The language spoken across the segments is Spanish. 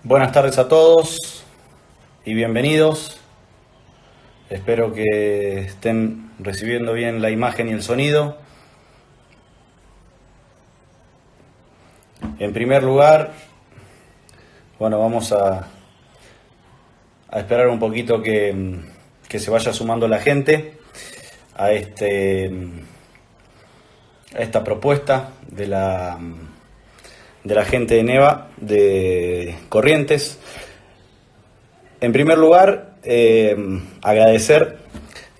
Buenas tardes a todos y bienvenidos. Espero que estén recibiendo bien la imagen y el sonido. En primer lugar, vamos a esperar un poquito que se vaya sumando la gente a esta propuesta de la gente de Neva de Corrientes. En primer lugar, agradecer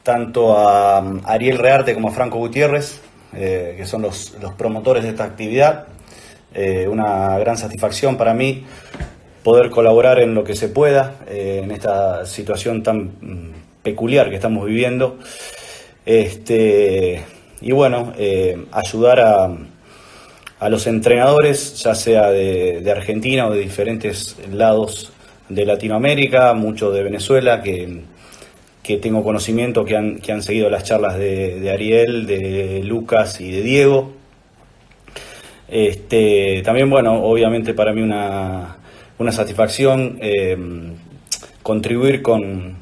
tanto a Ariel Rearte como a Franco Gutiérrez, que son los promotores de esta actividad. Una gran satisfacción para mí poder colaborar en lo que se pueda en esta situación tan peculiar que estamos viviendo. Ayudar a los entrenadores, ya sea de Argentina o de diferentes lados de Latinoamérica, muchos de Venezuela, que tengo conocimiento que han seguido las charlas de Ariel, de Lucas y de Diego. También, obviamente para mí una satisfacción contribuir con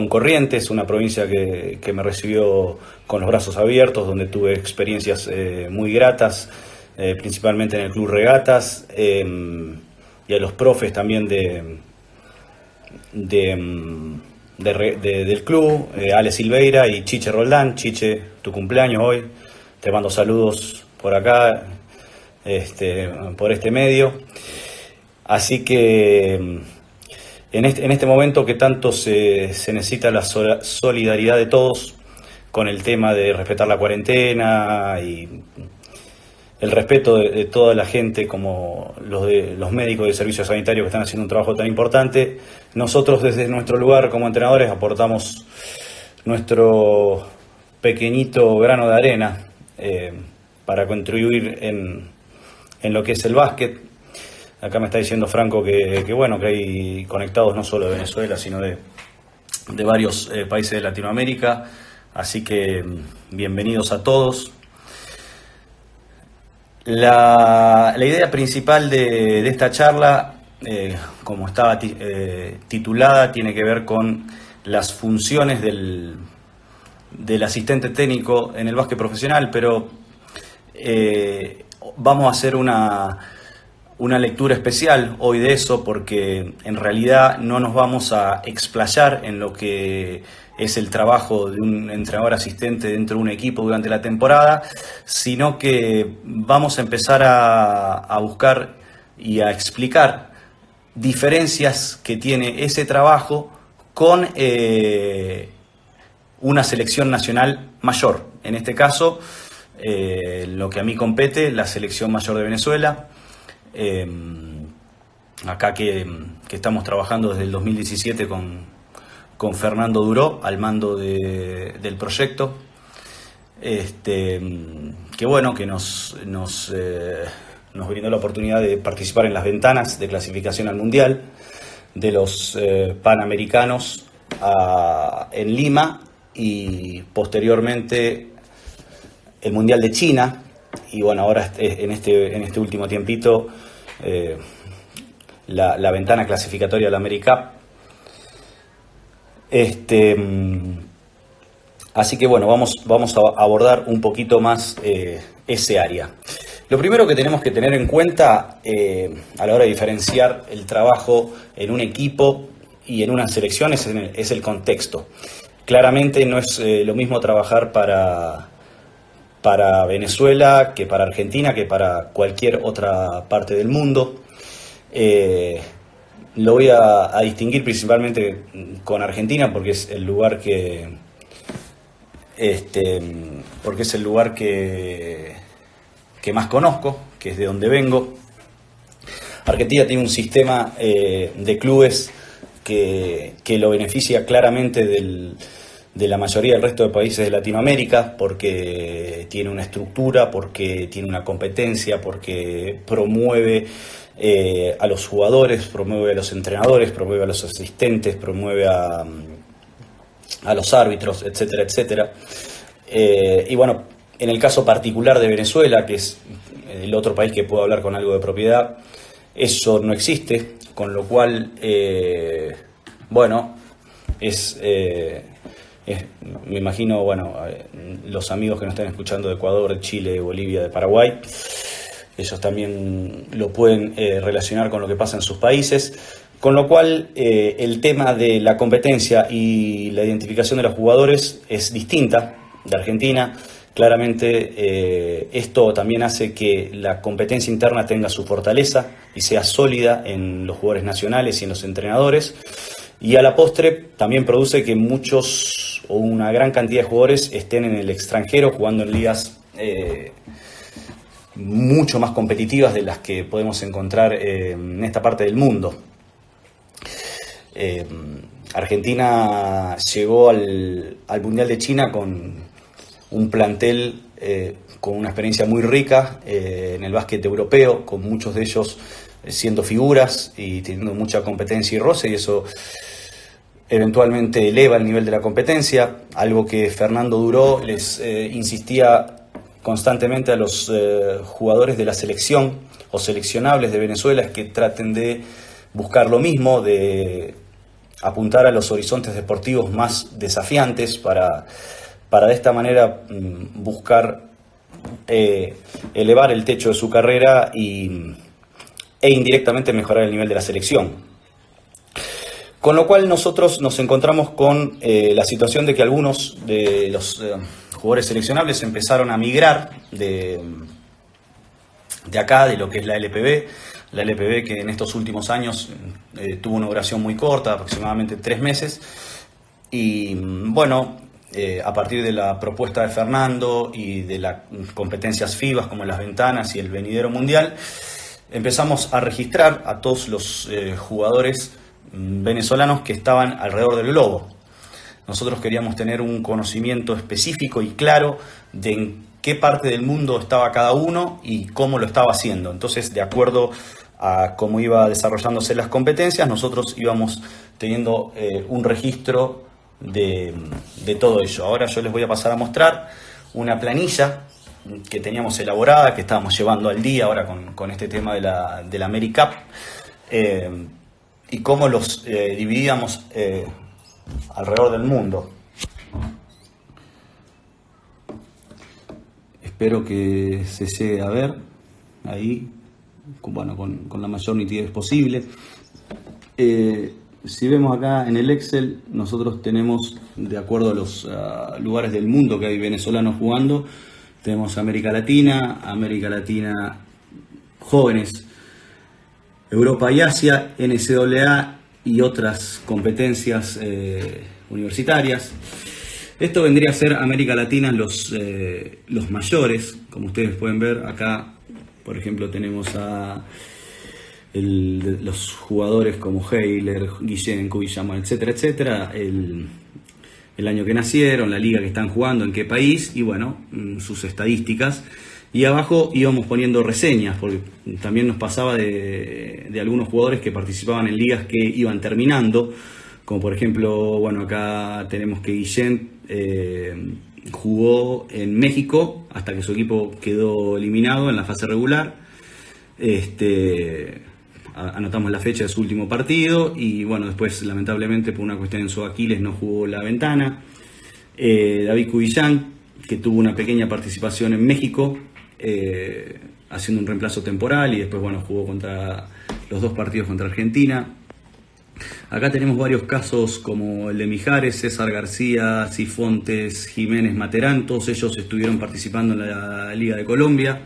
Corrientes, una provincia que me recibió con los brazos abiertos, donde tuve experiencias muy gratas, principalmente en el Club Regatas, y a los profes también del club, Ale Silveira y Chiche Roldán. Chiche, tu cumpleaños hoy, te mando saludos por acá, por este medio. Así que en este momento que tanto se necesita la solidaridad de todos con el tema de respetar la cuarentena y el respeto de toda la gente, como los médicos de servicios sanitarios que están haciendo un trabajo tan importante, nosotros desde nuestro lugar como entrenadores aportamos nuestro pequeñito grano de arena para contribuir en lo que es el básquet. Acá me está diciendo Franco que hay conectados no solo de Venezuela, sino de varios países de Latinoamérica. Así que bienvenidos a todos. La idea principal de esta charla, como estaba titulada, tiene que ver con las funciones del asistente técnico en el básquet profesional, pero vamos a hacer una lectura especial hoy de eso, porque en realidad no nos vamos a explayar en lo que es el trabajo de un entrenador asistente dentro de un equipo durante la temporada, sino que vamos a empezar a buscar y a explicar diferencias que tiene ese trabajo con una selección nacional mayor. En este caso, lo que a mí compete, la selección mayor de Venezuela. Acá que estamos trabajando desde el 2017 con Fernando Duró al mando del proyecto, que nos brindó la oportunidad de participar en las ventanas de clasificación al Mundial de los Panamericanos en Lima, y posteriormente el Mundial de China, y ahora en este último tiempito la ventana clasificatoria de la AmeriCup. Así que vamos a abordar un poquito más ese área. Lo primero que tenemos que tener en cuenta a la hora de diferenciar el trabajo en un equipo y en una selección es el contexto. Claramente no es lo mismo trabajar para Venezuela que para Argentina, que para cualquier otra parte del mundo. Lo voy a distinguir principalmente con Argentina, porque es el lugar que más conozco, que es de donde vengo. Argentina tiene un sistema de clubes que lo beneficia claramente de la mayoría del resto de países de Latinoamérica, porque tiene una estructura, porque tiene una competencia, porque promueve a los jugadores, promueve a los entrenadores, promueve a los asistentes, promueve a los árbitros, etcétera, etcétera. En el caso particular de Venezuela, que es el otro país que puedo hablar con algo de propiedad, eso no existe, con lo cual, bueno, me imagino, bueno, los amigos que nos estén escuchando de Ecuador, de Chile, de Bolivia, de Paraguay, ellos también lo pueden relacionar con lo que pasa en sus países. Con lo cual, el tema de la competencia y la identificación de los jugadores es distinta de Argentina. Claramente, esto también hace que la competencia interna tenga su fortaleza y sea sólida en los jugadores nacionales y en los entrenadores. Y a la postre también produce que muchos o una gran cantidad de jugadores estén en el extranjero jugando en ligas mucho más competitivas de las que podemos encontrar en esta parte del mundo. Argentina llegó al Mundial de China con un plantel con una experiencia muy rica en el básquet europeo, con muchos de ellos siendo figuras y teniendo mucha competencia y roce, y eso eventualmente eleva el nivel de la competencia, algo que Fernando Duro les insistía constantemente a los jugadores de la selección o seleccionables de Venezuela, es que traten de buscar lo mismo, de apuntar a los horizontes deportivos más desafiantes para de esta manera buscar elevar el techo de su carrera e indirectamente mejorar el nivel de la selección. Con lo cual nosotros nos encontramos con la situación de que algunos de los jugadores seleccionables empezaron a migrar de acá, de lo que es la LPB. La LPB, que en estos últimos años tuvo una duración muy corta, aproximadamente 3 meses. Y bueno, a partir de la propuesta de Fernando y de las competencias FIBA como las ventanas y el venidero mundial, empezamos a registrar a todos los jugadores venezolanos que estaban alrededor del globo. Nosotros queríamos tener un conocimiento específico y claro de en qué parte del mundo estaba cada uno y cómo lo estaba haciendo. Entonces, de acuerdo a cómo iba desarrollándose las competencias, nosotros íbamos teniendo un registro de todo ello. Ahora yo les voy a pasar a mostrar una planilla que teníamos elaborada, que estábamos llevando al día ahora con este tema de la AmeriCup, y cómo los dividíamos alrededor del mundo. Espero que se llegue a ver ahí, bueno, con la mayor nitidez posible. Si vemos acá en el Excel, nosotros tenemos, de acuerdo a los lugares del mundo que hay venezolanos jugando, tenemos América Latina jóvenes, Europa y Asia, NCAA y otras competencias universitarias. Esto vendría a ser América Latina, los mayores. Como ustedes pueden ver acá, por ejemplo, tenemos a los jugadores como Heiler, Guillén, Cubillama, etcétera, etcétera, el año que nacieron, la liga que están jugando, en qué país y bueno, sus estadísticas. Y abajo íbamos poniendo reseñas, porque también nos pasaba de algunos jugadores que participaban en ligas que iban terminando, como por ejemplo, bueno, acá tenemos que Guillén jugó en México hasta que su equipo quedó eliminado en la fase regular. Anotamos la fecha de su último partido y bueno, después lamentablemente por una cuestión en su Aquiles no jugó la ventana. David Cubillán, que tuvo una pequeña participación en México, haciendo un reemplazo temporal y después bueno, jugó contra los 2 partidos contra Argentina. Acá tenemos varios casos como el de Mijares, César García, Cifontes, Jiménez, Materán. Todos ellos estuvieron participando en la Liga de Colombia.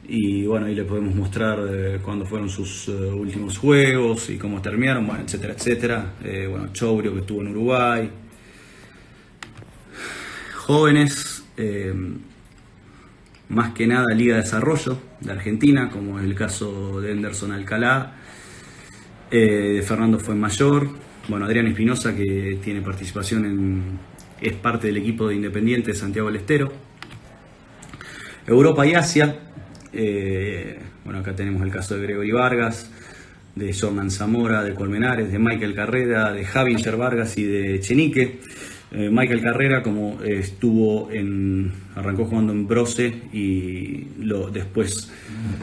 Y bueno, ahí les podemos mostrar cuándo fueron sus últimos juegos y cómo terminaron, bueno, etcétera, etcétera. Bueno, Chourio, que estuvo en Uruguay. Jóvenes, más que nada Liga de Desarrollo de Argentina, como es el caso de Henderson Alcalá, de Fernando Fuenmayor, bueno, Adrián Espinosa, que tiene participación es parte del equipo de Independiente de Santiago del Estero. Europa y Asia, bueno, acá tenemos el caso de Gregory Vargas, de Jorman Zamora, de Colmenares, de Michael Carrera, de Javier Vargas y de Chenique. Michael Carrera, como arrancó jugando en Brose y después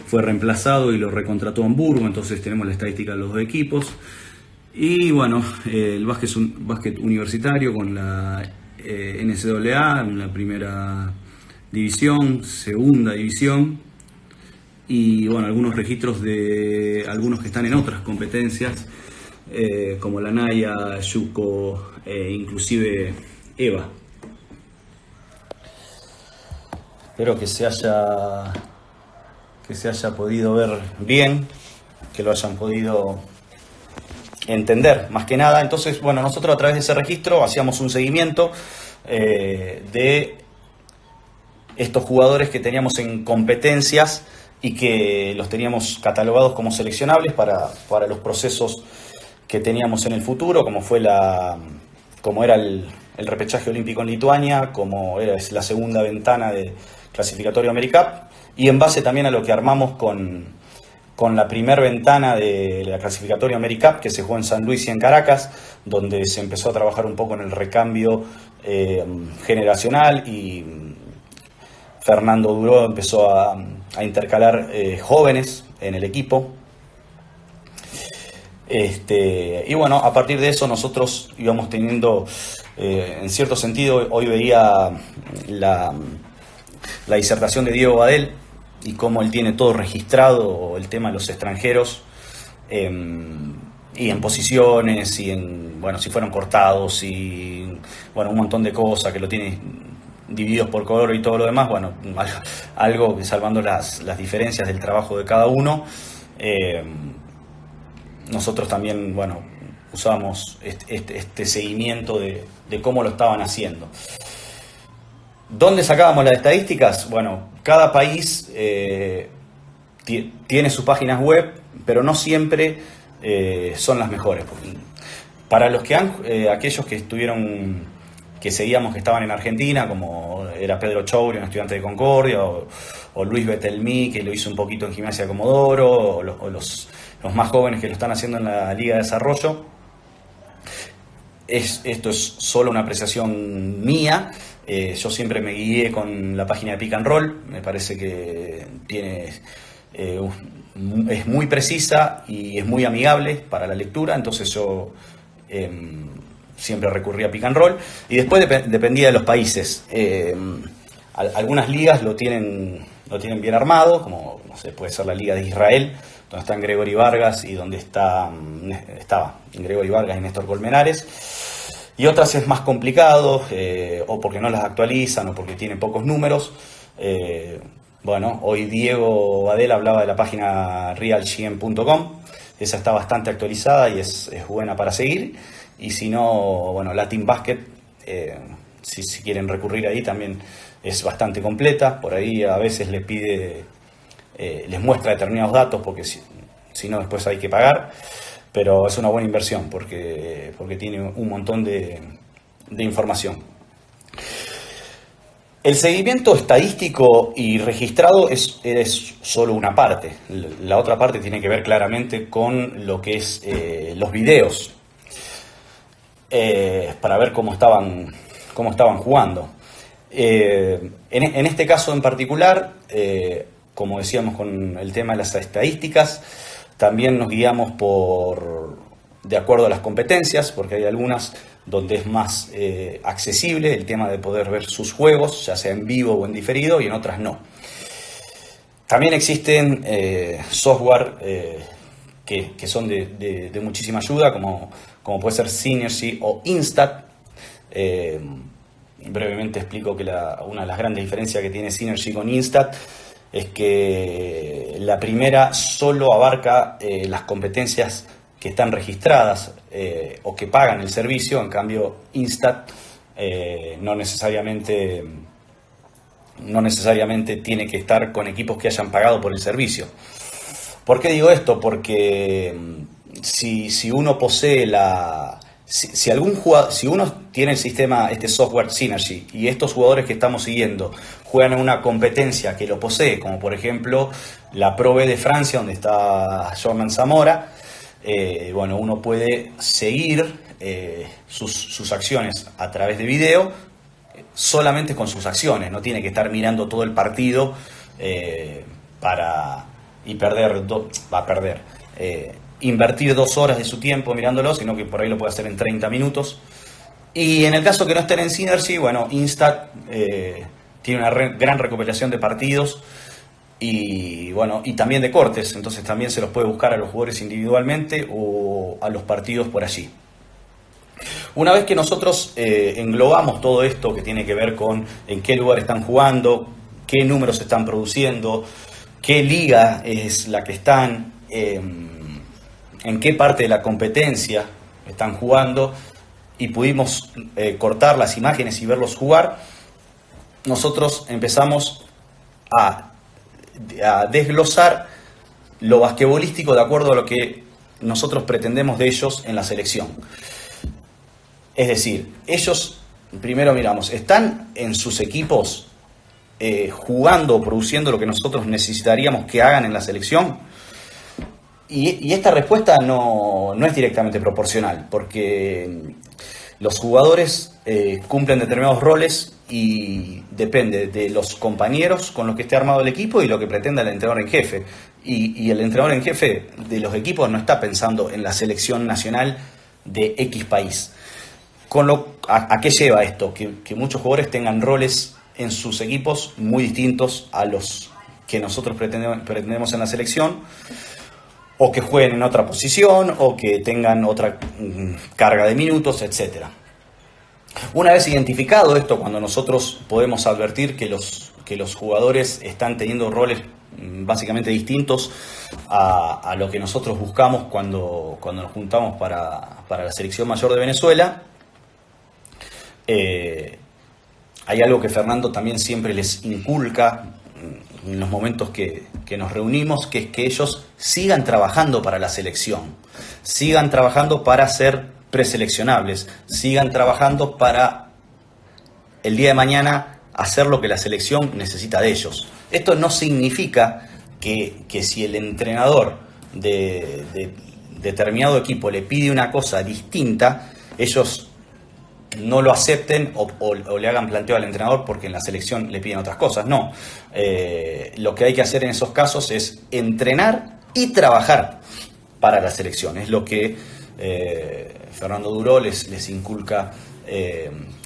fue reemplazado y lo recontrató Hamburgo, entonces tenemos la estadística de los dos equipos. Y bueno, el básquet universitario con la NCAA en la primera división, segunda división, y bueno, algunos registros de algunos que están en otras competencias, como la Naya, Yuko, inclusive EVA. Espero que se haya podido ver bien, que lo hayan podido entender más que nada. Entonces, bueno, nosotros a través de ese registro hacíamos un seguimiento de estos jugadores que teníamos en competencias y que los teníamos catalogados como seleccionables para los procesos que teníamos en el futuro, como era el repechaje olímpico en Lituania, como era la segunda ventana de clasificatorio AmeriCup, y en base también a lo que armamos con la primera ventana de la clasificatoria AmeriCup, que se jugó en San Luis y en Caracas, donde se empezó a trabajar un poco en el recambio generacional, y Fernando Duró empezó a intercalar jóvenes en el equipo. Y bueno, a partir de eso nosotros íbamos teniendo, en cierto sentido, hoy veía la disertación de Diego Badel y cómo él tiene todo registrado, el tema de los extranjeros, y en posiciones, y en, bueno, si fueron cortados, y bueno, un montón de cosas que lo tiene divididos por color y todo lo demás. Bueno, algo que, salvando las diferencias del trabajo de cada uno, nosotros también, bueno, usábamos este seguimiento de cómo lo estaban haciendo. ¿Dónde sacábamos las estadísticas? Bueno, cada país tiene sus páginas web, pero no siempre son las mejores. Para los que aquellos que seguíamos, que estaban en Argentina, como era Pedro Chouri, un estudiante de Concordia, o Luis Betelmí, que lo hizo un poquito en Gimnasia Comodoro, o los más jóvenes que lo están haciendo en la Liga de Desarrollo. Esto es solo una apreciación mía. Yo siempre me guié con la página de Pick and Roll. Me parece que es muy precisa y es muy amigable para la lectura, entonces yo siempre recurría a Pick and Roll, y después dependía de los países. Algunas ligas lo tienen bien armado, como no sé, puede ser la Liga de Israel, donde están Gregory Vargas y donde estaba Gregory Vargas y Néstor Colmenares. Y otras es más complicado, o porque no las actualizan o porque tienen pocos números. Bueno, hoy Diego Badel hablaba de la página realgm.com. Esa está bastante actualizada y es buena para seguir. Y si no, bueno, Latin Basket, si quieren recurrir ahí, también es bastante completa. Por ahí a veces les muestra determinados datos, porque si no, después hay que pagar. Pero es una buena inversión porque tiene un montón de información. El seguimiento estadístico y registrado es solo una parte. La otra parte tiene que ver claramente con lo que es los videos, para ver cómo estaban jugando. En este caso en particular, como decíamos con el tema de las estadísticas, también nos guiamos de acuerdo a las competencias, porque hay algunas donde es más accesible el tema de poder ver sus juegos, ya sea en vivo o en diferido, y en otras no. También existen software que son de muchísima ayuda, como puede ser Synergy o Instat. Brevemente explico que una de las grandes diferencias que tiene Synergy con Instat es que la primera solo abarca las competencias que están registradas o que pagan el servicio. En cambio, Instat no necesariamente tiene que estar con equipos que hayan pagado por el servicio. ¿Por qué digo esto? Porque si uno posee si uno tiene el sistema, este software Synergy, y estos jugadores que estamos siguiendo juegan en una competencia que lo posee, como por ejemplo la Pro B de Francia, donde está Jorman Zamora, bueno, uno puede seguir sus acciones a través de video, solamente con sus acciones, no tiene que estar mirando todo el partido invertir 2 horas de su tiempo mirándolo, sino que por ahí lo puede hacer en 30 minutos. Y en el caso que no estén en Synergy, bueno, Instat tiene una gran recopilación de partidos y bueno, y también de cortes, entonces también se los puede buscar a los jugadores individualmente o a los partidos por allí. Una vez que nosotros englobamos todo esto que tiene que ver con en qué lugar están jugando, qué números están produciendo, qué liga es la que están, en qué parte de la competencia están jugando, y pudimos cortar las imágenes y verlos jugar, nosotros empezamos a desglosar lo basquetbolístico de acuerdo a lo que nosotros pretendemos de ellos en la selección. Es decir, ellos, primero miramos, ¿están en sus equipos jugando o produciendo lo que nosotros necesitaríamos que hagan en la selección? Y esta respuesta no es directamente proporcional, porque los jugadores cumplen determinados roles y depende de los compañeros con los que esté armado el equipo y lo que pretenda el entrenador en jefe. Y el entrenador en jefe de los equipos no está pensando en la selección nacional de X país. ¿A qué lleva esto? Que muchos jugadores tengan roles en sus equipos muy distintos a los que nosotros pretendemos en la selección, o que jueguen en otra posición, o que tengan otra carga de minutos, etc. Una vez identificado esto, cuando nosotros podemos advertir que los jugadores están teniendo roles básicamente distintos a lo que nosotros buscamos cuando nos juntamos para la selección mayor de Venezuela, hay algo que Fernando también siempre les inculca en los momentos que nos reunimos, que es que ellos sigan trabajando para la selección, sigan trabajando para ser preseleccionables, sigan trabajando para el día de mañana hacer lo que la selección necesita de ellos. Esto no significa que si el entrenador de determinado equipo le pide una cosa distinta, ellos no lo acepten o le hagan planteo al entrenador porque en la selección le piden otras cosas. No, lo que hay que hacer en esos casos es entrenar y trabajar para la selección. Es lo que Fernando Duró les inculca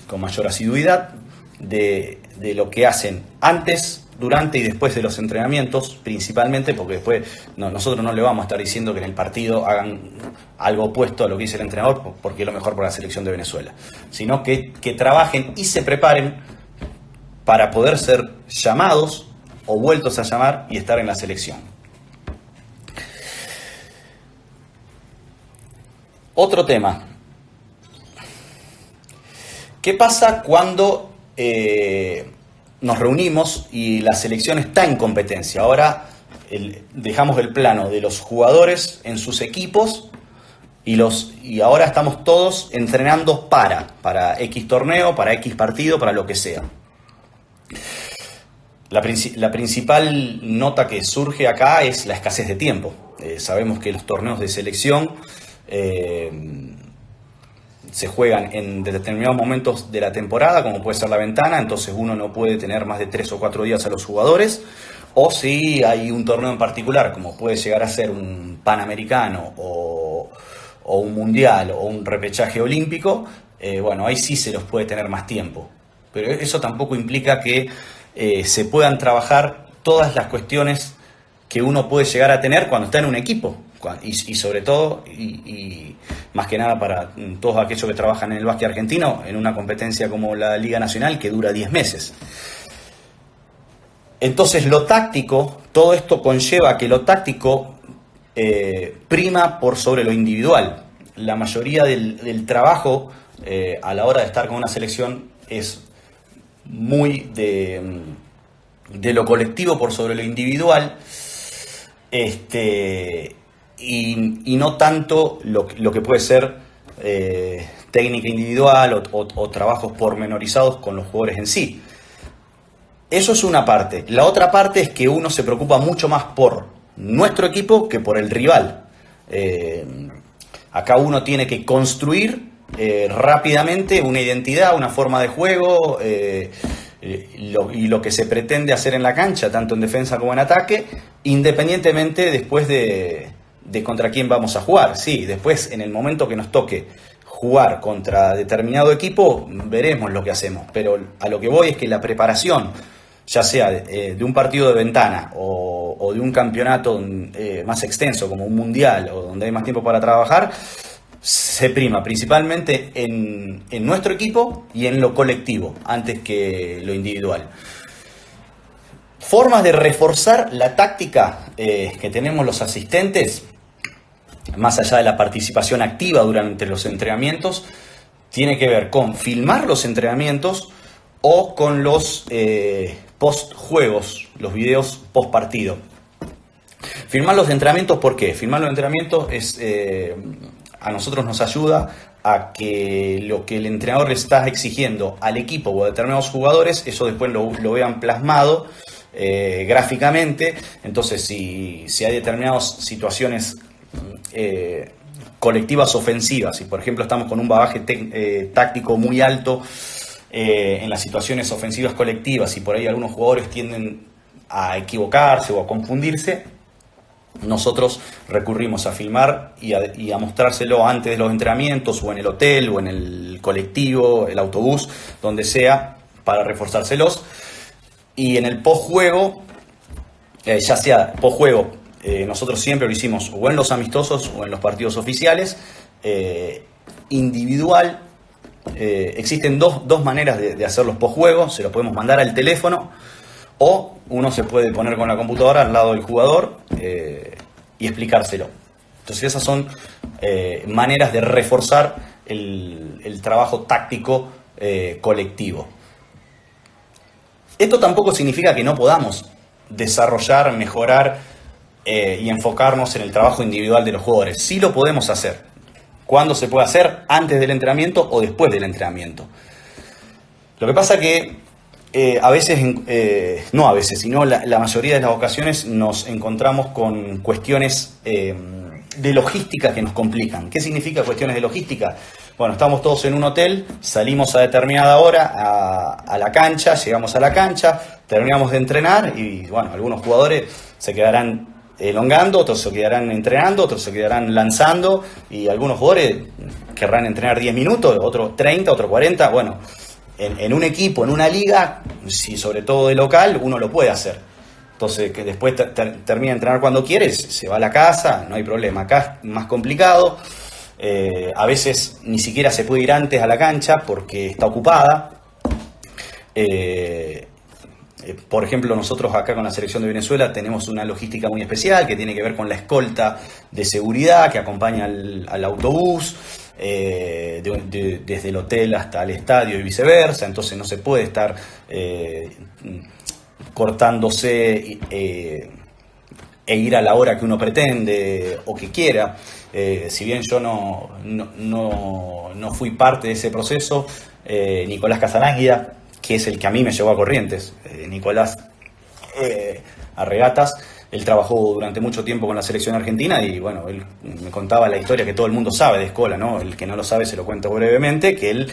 con mayor asiduidad de lo que hacen antes, durante y después de los entrenamientos, principalmente porque después nosotros no le vamos a estar diciendo que en el partido hagan algo opuesto a lo que dice el entrenador porque es lo mejor para la selección de Venezuela, sino que trabajen y se preparen para poder ser llamados o vueltos a llamar y estar en la selección. Otro tema. ¿Qué pasa cuando nos reunimos y la selección está en competencia? Ahora dejamos el plano de los jugadores en sus equipos y ahora estamos todos entrenando para X torneo, para X partido, para lo que sea. La principal nota que surge acá es la escasez de tiempo. Sabemos que los torneos de selección se juegan en determinados momentos de la temporada, como puede ser la ventana, entonces uno no puede tener más de 3 o 4 días a los jugadores, o si hay un torneo en particular, como puede llegar a ser un Panamericano o un Mundial o un repechaje olímpico, bueno, ahí sí se los puede tener más tiempo. Pero eso tampoco implica que se puedan trabajar todas las cuestiones que uno puede llegar a tener cuando está en un equipo. Y sobre todo, y más que nada para todos aquellos que trabajan en el básquet argentino, en una competencia como la Liga Nacional que dura 10 meses. Entonces lo táctico, todo esto conlleva que lo táctico prima por sobre lo individual. La mayoría del trabajo a la hora de estar con una selección es muy de lo colectivo por sobre lo individual. Y no tanto lo que puede ser técnica individual o trabajos pormenorizados con los jugadores en sí. Eso es una parte. La otra parte es que uno se preocupa mucho más por nuestro equipo que por el rival. Acá uno tiene que construir rápidamente una identidad, una forma de juego, y lo que se pretende hacer en la cancha, tanto en defensa como en ataque, independientemente después de contra quién vamos a jugar. Sí, después en el momento que nos toque jugar contra determinado equipo, veremos lo que hacemos, pero a lo que voy es que la preparación, ya sea de un partido de ventana o de un campeonato más extenso como un mundial o donde hay más tiempo para trabajar, se prima principalmente en nuestro equipo y en lo colectivo antes que lo individual. Formas de reforzar la táctica que tenemos los asistentes, más allá de la participación activa durante los entrenamientos, tiene que ver con filmar los entrenamientos o con los post-juegos, los videos post-partido. Filmar los entrenamientos, ¿por qué? Filmar los entrenamientos a nosotros nos ayuda a que lo que el entrenador le está exigiendo al equipo o a determinados jugadores, eso después lo vean plasmado gráficamente. Entonces, si hay determinadas situaciones colectivas ofensivas, y por ejemplo estamos con un bagaje táctico muy alto en las situaciones ofensivas colectivas, y por ahí algunos jugadores tienden a equivocarse o a confundirse, nosotros recurrimos a filmar y a mostrárselo antes de los entrenamientos, o en el hotel, o en el colectivo, el autobús, donde sea, para reforzárselos. Y en el postjuego, ya sea postjuego, nosotros siempre lo hicimos o en los amistosos o en los partidos oficiales, individual. Existen dos maneras de hacer los postjuegos. Se lo podemos mandar al teléfono, o uno se puede poner con la computadora al lado del jugador y explicárselo. Entonces esas son maneras de reforzar el trabajo táctico colectivo. Esto tampoco significa que no podamos desarrollar, mejorar y enfocarnos en el trabajo individual de los jugadores. Sí lo podemos hacer. ¿Cuándo se puede hacer? ¿Antes del entrenamiento o después del entrenamiento? Lo que pasa que a veces, no a veces, sino la mayoría de las ocasiones nos encontramos con cuestiones de logística que nos complican. ¿Qué significa cuestiones de logística? Bueno, estamos todos en un hotel, salimos a determinada hora a la cancha, llegamos a la cancha, terminamos de entrenar y bueno, algunos jugadores se quedarán elongando, otros se quedarán entrenando, otros se quedarán lanzando, y algunos jugadores querrán entrenar 10 minutos, otros 30, otros 40, bueno. En un equipo, en una liga, si sobre todo de local, uno lo puede hacer. Entonces, que después termina de entrenar cuando quiere, se va a la casa, no hay problema. Acá es más complicado. A veces ni siquiera se puede ir antes a la cancha porque está ocupada. Por ejemplo, nosotros acá con la selección de Venezuela tenemos una logística muy especial que tiene que ver con la escolta de seguridad que acompaña al autobús. Desde el hotel hasta el estadio y viceversa, entonces no se puede estar cortándose e ir a la hora que uno pretende o que quiera. Si bien yo no fui parte de ese proceso, Nicolás Casalánguida, que es el que a mí me llevó a Corrientes, Nicolás a Regatas, él trabajó durante mucho tiempo con la selección argentina y bueno, él me contaba la historia que todo el mundo sabe de Escola, ¿no? El que no lo sabe se lo cuento brevemente, que él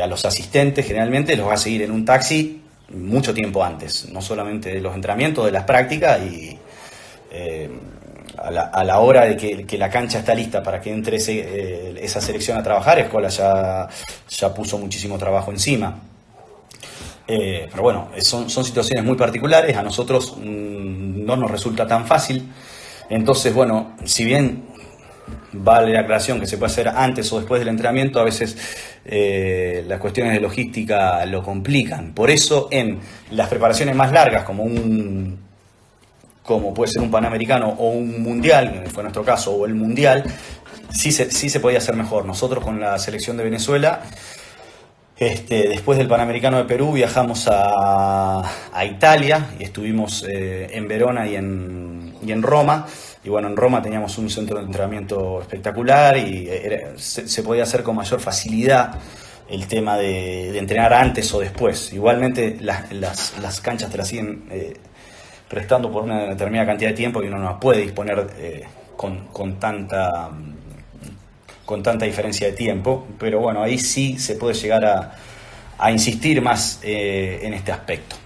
a los asistentes generalmente los va a seguir en un taxi mucho tiempo antes, no solamente de los entrenamientos, de las prácticas, y a la hora de que la cancha está lista para que entre esa selección a trabajar, Escola ya puso muchísimo trabajo encima. Pero bueno, son situaciones muy particulares, a nosotros no nos resulta tan fácil. Entonces, bueno, si bien vale la aclaración que se puede hacer antes o después del entrenamiento, a veces las cuestiones de logística lo complican. Por eso en las preparaciones más largas, como puede ser un Panamericano o un Mundial, que fue nuestro caso, o el Mundial, sí se podía hacer mejor. Nosotros con la selección de Venezuela, después del Panamericano de Perú viajamos a Italia y estuvimos en Verona y en Roma. Y bueno, en Roma teníamos un centro de entrenamiento espectacular y se podía hacer con mayor facilidad el tema de entrenar antes o después. Igualmente las canchas te las siguen prestando por una determinada cantidad de tiempo y uno no puede disponer con tanta con tanta diferencia de tiempo, pero bueno, ahí sí se puede llegar a insistir más en este aspecto.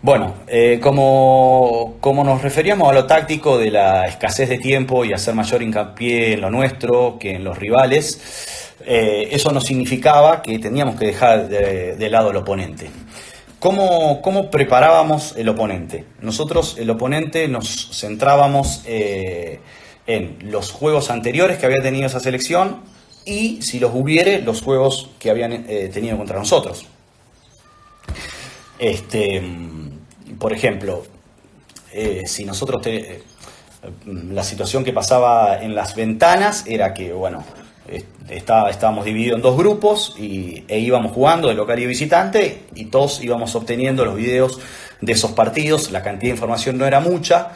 Bueno, como nos referíamos a lo táctico de la escasez de tiempo y hacer mayor hincapié en lo nuestro que en los rivales, eso no significaba que teníamos que dejar de lado al oponente. ¿Cómo preparábamos el oponente? Nosotros, el oponente, nos centrábamos en los juegos anteriores que había tenido esa selección y, si los hubiere, los juegos que habían tenido contra nosotros. Por ejemplo, si nosotros la situación que pasaba en las ventanas era que, bueno, estábamos divididos en dos grupos e íbamos jugando de local y visitante, y todos íbamos obteniendo los videos de esos partidos. La cantidad de información no era mucha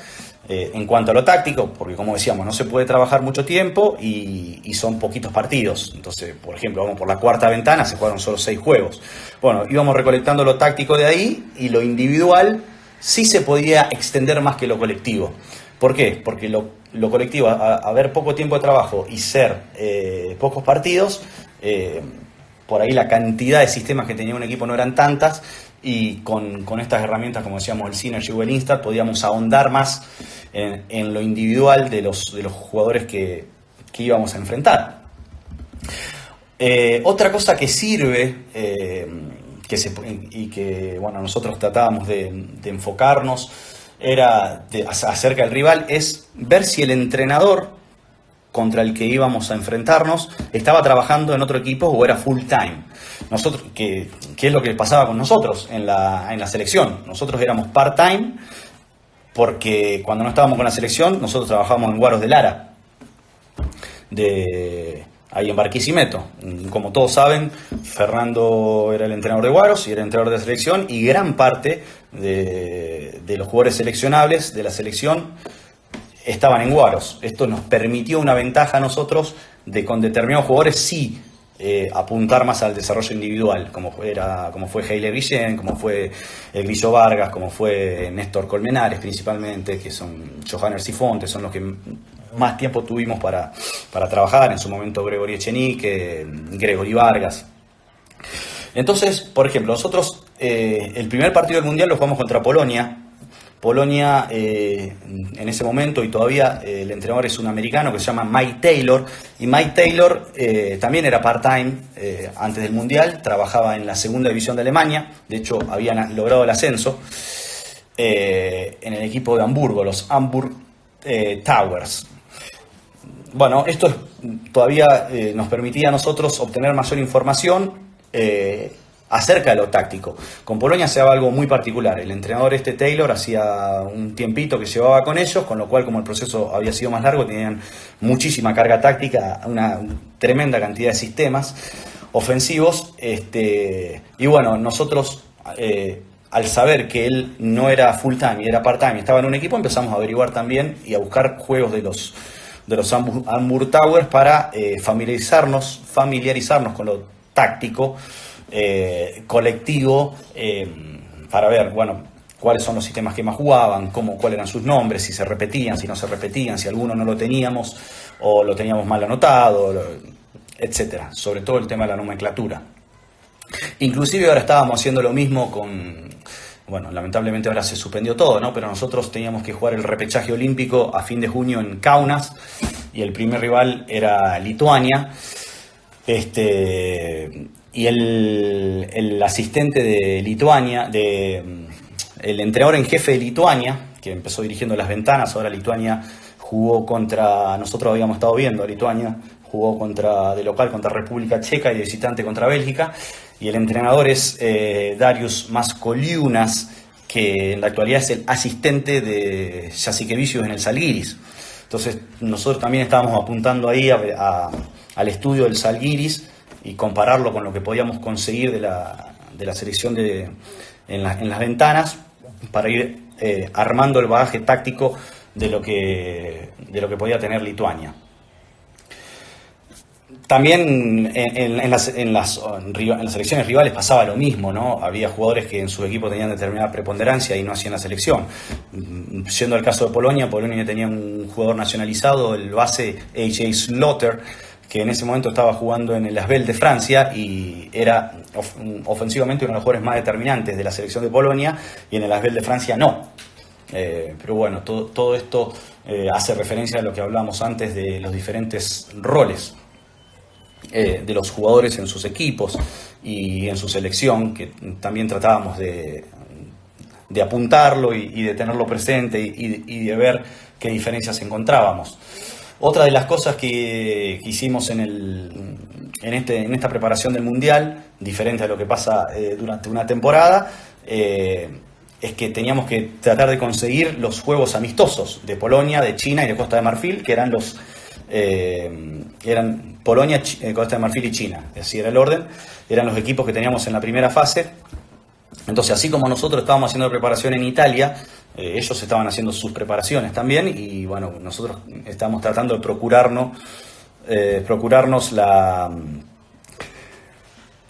en cuanto a lo táctico, porque, como decíamos, no se puede trabajar mucho tiempo y son poquitos partidos. Entonces, por ejemplo, vamos por la cuarta ventana, se jugaron solo 6 juegos. Bueno, íbamos recolectando lo táctico de ahí, y lo individual sí se podía extender más que lo colectivo. ¿Por qué? Porque lo colectivo, haber poco tiempo de trabajo y ser pocos partidos, por ahí la cantidad de sistemas que tenía un equipo no eran tantas, y con estas herramientas, como decíamos, el Synergy o el Instat, podíamos ahondar más en lo individual de los jugadores que íbamos a enfrentar. Otra cosa que sirve y que bueno, nosotros tratábamos de enfocarnos era acerca del rival, es ver si el entrenador contra el que íbamos a enfrentarnos estaba trabajando en otro equipo o era full time. Nosotros, ¿qué es lo que pasaba con nosotros en la selección? Nosotros éramos part time, porque cuando no estábamos con la selección, nosotros trabajábamos en Guaros de Lara, ahí en Barquisimeto. Como todos saben, Fernando era el entrenador de Guaros y era el entrenador de la selección, y gran parte de los jugadores seleccionables de la selección estaban en Guaros. Esto nos permitió una ventaja a nosotros de, con determinados jugadores, sí apuntar más al desarrollo individual, como fue Heiler Guillén, como fue el Grillo Vargas, como fue Néstor Colmenares principalmente, que son Johanner Sifonte, son los que más tiempo tuvimos para trabajar. En su momento Gregory Echenique, Gregory Vargas. Entonces, por ejemplo, nosotros el primer partido del Mundial lo jugamos contra Polonia. Polonia, en ese momento, y todavía, el entrenador es un americano que se llama Mike Taylor, y Mike Taylor también era part-time antes del Mundial, trabajaba en la segunda división de Alemania, de hecho habían logrado el ascenso en el equipo de Hamburgo, los Hamburg Towers. Bueno, esto todavía nos permitía a nosotros obtener mayor información acerca de lo táctico. Con Polonia se daba algo muy particular. El entrenador Taylor hacía un tiempito que llevaba con ellos, con lo cual, como el proceso había sido más largo, tenían muchísima carga táctica, una tremenda cantidad de sistemas ofensivos. Y bueno, nosotros, al saber que él no era full time y era part time y estaba en un equipo, empezamos a averiguar también y a buscar juegos de los Hamburg Towers para familiarizarnos con lo táctico, colectivo, para ver, bueno, cuáles son los sistemas que más jugaban, cuáles eran sus nombres, si se repetían, si no se repetían, si alguno no lo teníamos o lo teníamos mal anotado, etcétera. Sobre todo el tema de la nomenclatura. Inclusive ahora estábamos haciendo lo mismo bueno, lamentablemente ahora se suspendió todo, ¿no? Pero nosotros teníamos que jugar el repechaje olímpico a fin de junio en Kaunas, y el primer rival era Lituania. Y el asistente de Lituania, el entrenador en jefe de Lituania, que empezó dirigiendo las ventanas, ahora Lituania jugó contra, nosotros habíamos estado viendo a Lituania, jugó de local contra República Checa y de visitante contra Bélgica, y el entrenador es Darius Mascoliunas, que en la actualidad es el asistente de Jasikevičius en el Žalgiris. Entonces nosotros también estábamos apuntando ahí al estudio del Žalgiris y compararlo con lo que podíamos conseguir de la selección en las ventanas, para ir armando el bagaje táctico de lo que podía tener Lituania. También en las selecciones rivales pasaba lo mismo, ¿no? Había jugadores que en su equipo tenían determinada preponderancia y no hacían la selección. Siendo el caso de Polonia, Polonia tenía un jugador nacionalizado, el base AJ Slaughter, que en ese momento estaba jugando en el Asvel de Francia y era ofensivamente uno de los jugadores más determinantes de la selección de Polonia, y en el Asvel de Francia no. Pero bueno, todo esto hace referencia a lo que hablábamos antes de los diferentes roles de los jugadores en sus equipos y en su selección, que también tratábamos de apuntarlo y de tenerlo presente y de ver qué diferencias encontrábamos. Otra de las cosas que hicimos en esta preparación del Mundial, diferente a lo que pasa durante una temporada, es que teníamos que tratar de conseguir los juegos amistosos de Polonia, de China y de Costa de Marfil, que eran eran Polonia, Costa de Marfil y China, así era el orden, eran los equipos que teníamos en la primera fase. Entonces, así como nosotros estábamos haciendo preparación en Italia, ellos estaban haciendo sus preparaciones también, y bueno, nosotros estábamos tratando de procurarnos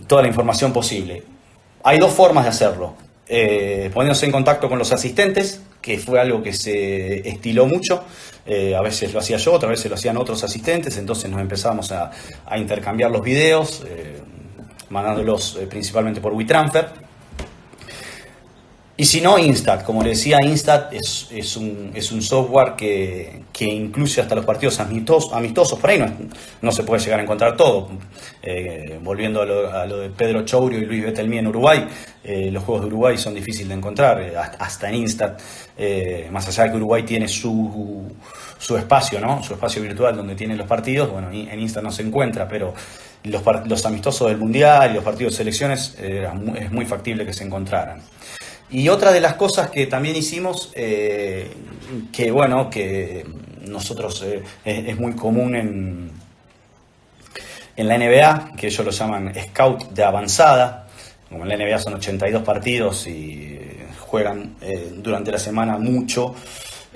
toda la información posible. Hay dos formas de hacerlo. Poniéndose en contacto con los asistentes, que fue algo que se estiló mucho. A veces lo hacía yo, otras veces lo hacían otros asistentes, entonces nos empezábamos a intercambiar los videos, mandándolos principalmente por WeTransfer. Y si no, Instat. Como le decía, Instat es un software que incluye hasta los partidos amistosos. Por ahí no se puede llegar a encontrar todo. Volviendo a lo de Pedro Chourio y Luis Betelmí en Uruguay, los juegos de Uruguay son difíciles de encontrar, hasta en Instat. Más allá de que Uruguay tiene su espacio, ¿no? Su espacio virtual donde tienen los partidos, bueno, en Instat no se encuentra, pero los amistosos del Mundial y los partidos de selecciones es muy factible que se encontraran. Y otra de las cosas que también hicimos, que nosotros es muy común en la NBA, que ellos lo llaman Scout de avanzada. Como en la NBA son 82 partidos y juegan durante la semana mucho.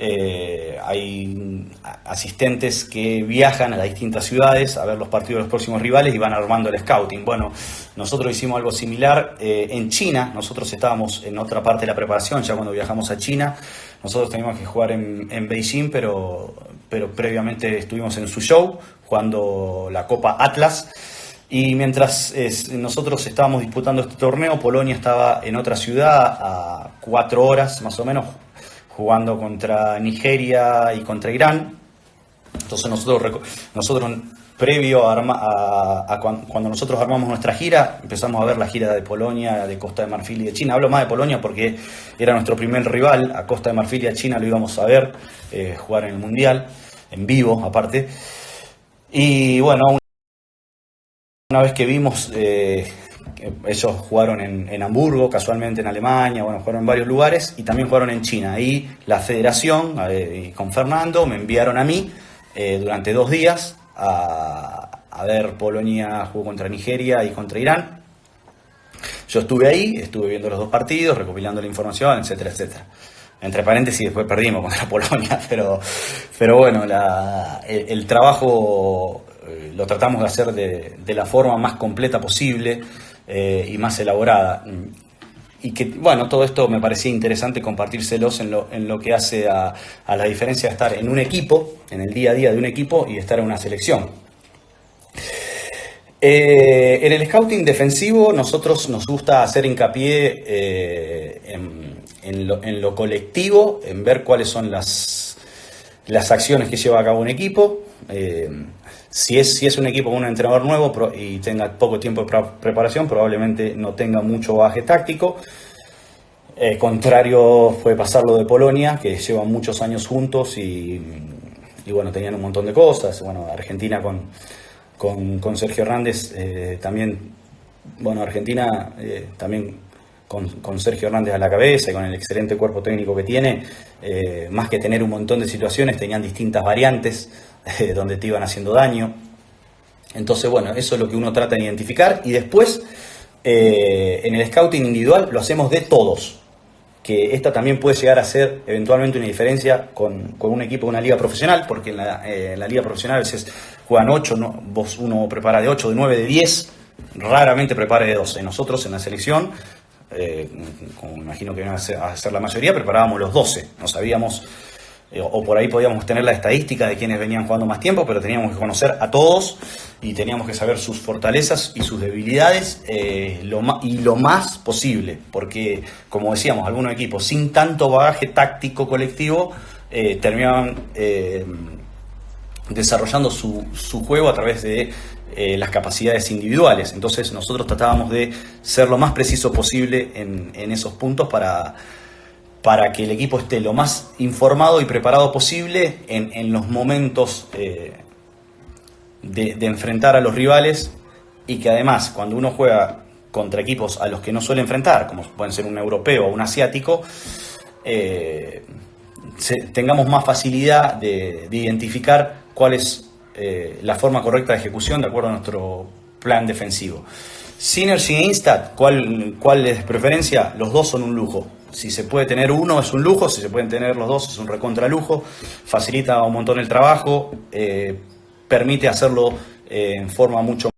Hay asistentes que viajan a las distintas ciudades a ver los partidos de los próximos rivales y van armando el scouting. Bueno, nosotros hicimos algo similar en China. Nosotros estábamos en otra parte de la preparación, ya cuando viajamos a China. Nosotros teníamos que jugar en Beijing, pero previamente estuvimos en Suzhou jugando la Copa Atlas. Y mientras nosotros estábamos disputando este torneo, Polonia estaba en otra ciudad a 4 horas más o menos, jugando contra Nigeria y contra Irán. Entonces nosotros previo cuando nosotros armamos nuestra gira, empezamos a ver la gira de Polonia, de Costa de Marfil y de China. Hablo más de Polonia porque era nuestro primer rival. A Costa de Marfil y a China lo íbamos a ver jugar en el Mundial, en vivo aparte. Y bueno, una vez que vimos, ellos jugaron en Hamburgo, casualmente en Alemania, bueno, jugaron en varios lugares y también jugaron en China. Ahí la federación, con Fernando, me enviaron a mí durante 2 días a ver. Polonia jugó contra Nigeria y contra Irán. Yo estuve ahí, estuve viendo los 2 partidos, recopilando la información, etcétera, etcétera. Entre paréntesis, después perdimos contra Polonia, pero bueno, el trabajo lo tratamos de hacer de la forma más completa posible y más elaborada. Y que, bueno, todo esto me parecía interesante compartírselos en lo que hace a la diferencia de estar en un equipo, en el día a día de un equipo, y estar en una selección. En el scouting defensivo nosotros nos gusta hacer hincapié en lo colectivo, en ver cuáles son las acciones que lleva a cabo un equipo. Si es un equipo con un entrenador nuevo y tenga poco tiempo de preparación, probablemente no tenga mucho bagaje táctico. Contrario puede pasar lo de Polonia, que llevan muchos años juntos y bueno, tenían un montón de cosas. Bueno, Argentina con Sergio Hernández también, bueno, Argentina también con Sergio Hernández a la cabeza y con el excelente cuerpo técnico que tiene, más que tener un montón de situaciones, tenían distintas variantes donde te iban haciendo daño. Entonces, bueno, eso es lo que uno trata de identificar. Y después, en el scouting individual lo hacemos de todos. que esta también puede llegar a ser eventualmente una diferencia con un equipo de una liga profesional, porque en la liga profesional a veces juegan 8, ¿no? Uno prepara de 8, de 9, de 10, raramente prepara de 12. Nosotros en la selección, como imagino que iban a ser la mayoría, preparábamos los 12. No sabíamos, o por ahí podíamos tener la estadística de quienes venían jugando más tiempo, pero teníamos que conocer a todos y teníamos que saber sus fortalezas y sus debilidades lo más posible, porque como decíamos, algunos equipos sin tanto bagaje táctico colectivo terminaban desarrollando su juego a través de las capacidades individuales. Entonces nosotros tratábamos de ser lo más preciso posible en esos puntos para que el equipo esté lo más informado y preparado posible en los momentos de enfrentar a los rivales, y que además cuando uno juega contra equipos a los que no suele enfrentar, como pueden ser un europeo o un asiático, tengamos más facilidad de identificar cuál es la forma correcta de ejecución de acuerdo a nuestro plan defensivo. Synergy e Instat, ¿cuál es preferencia? Los dos son un lujo. Si se puede tener uno es un lujo, si se pueden tener los dos es un recontra lujo, facilita un montón el trabajo, permite hacerlo en forma mucho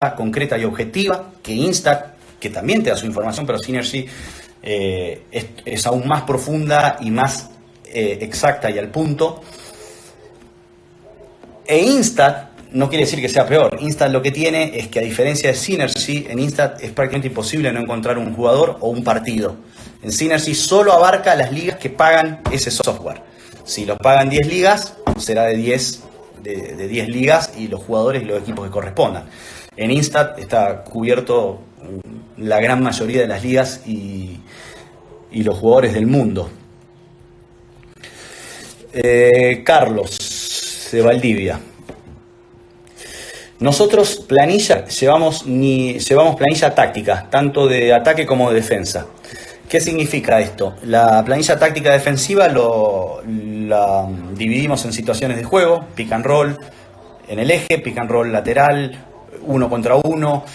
más concreta y objetiva que Instat, que también te da su información, pero Synergy es aún más profunda y más exacta y al punto. E Instat no quiere decir que sea peor. Instat lo que tiene es que, a diferencia de Synergy, en Instat es prácticamente imposible no encontrar un jugador o un partido. En Synergy solo abarca las ligas que pagan ese software. Si lo pagan 10 ligas, será de 10 ligas y los jugadores y los equipos que correspondan. En Instat está cubierto la gran mayoría de las ligas y los jugadores del mundo. Carlos de Valdivia. Nosotros planilla llevamos planilla táctica, tanto de ataque como de defensa. ¿Qué significa esto? La planilla táctica defensiva la dividimos en situaciones de juego: pick and roll en el eje, pick and roll lateral, 1 contra 1,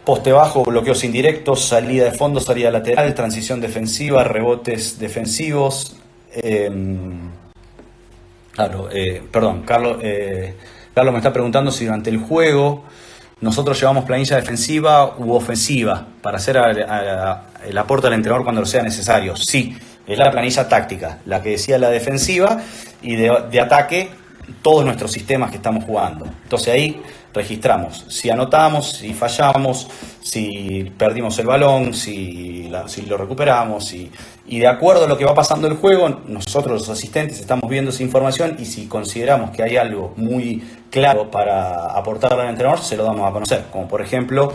poste bajo, bloqueos indirectos, salida de fondo, salida lateral, transición defensiva, rebotes defensivos. Carlos me está preguntando si durante el juego nosotros llevamos planilla defensiva u ofensiva para hacer el aporte al entrenador cuando lo sea necesario. Sí, es la planilla táctica, la que decía la defensiva, y de ataque todos nuestros sistemas que estamos jugando. Entonces ahí registramos si anotamos, si fallamos, si perdimos el balón, si lo recuperamos, y de acuerdo a lo que va pasando el juego, nosotros los asistentes estamos viendo esa información, y si consideramos que hay algo muy claro para aportarle al entrenador, se lo damos a conocer. Como por ejemplo,